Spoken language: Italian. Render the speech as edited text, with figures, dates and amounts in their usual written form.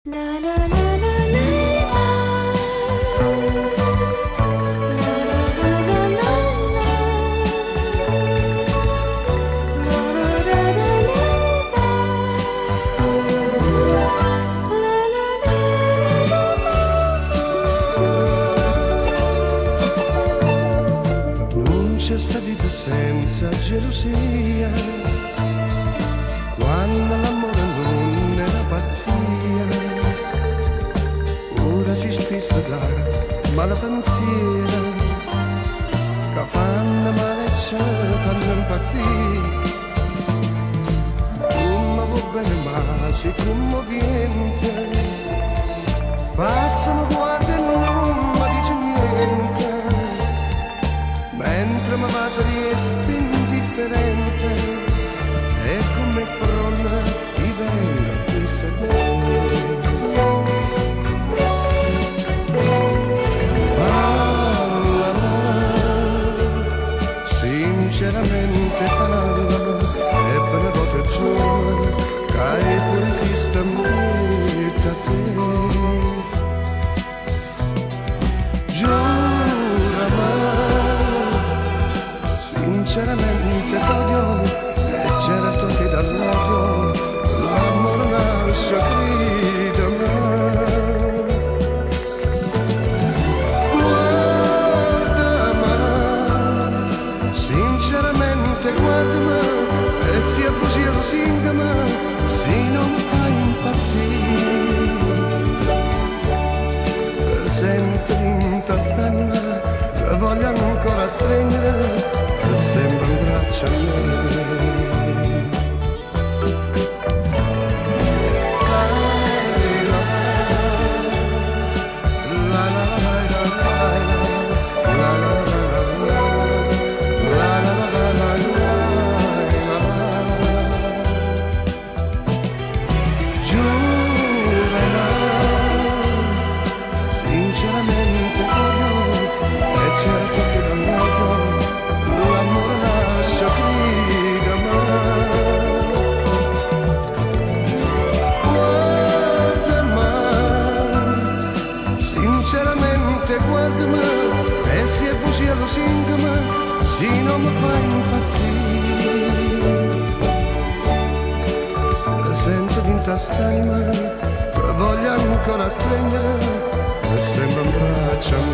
Non c'è sta vita senza gelosia, quando l'amore non è la pazzia, ora si spessa da malapensiera, che fanno male e ci fanno impazzire. Come va bene ma si commovente, passano guarda e non mi dice niente, mentre mi va si resta indifferente, e come fronna ti venga qui sedere. Sinceramente parlano, e per le volte giuro che hai pure esiste a te. Giurami, sinceramente t'odio, e certo che dall'odio l'amore nasce qui da me. Sinceramente guardami, e sia bugia lo singama, se non mi fai impazzire. Sento in tast'anima, la voglio ancora stringere, e sembra un braccio a me. Sinceramente odio, e certo che dall'odio l'amore nasce qui da me. Guardami, sinceramente guardami, e se è bugia lo singama, se non mi fa impazzire. Sento in tast'anima, che voglio ancora stringere, e sembra un braccio a me.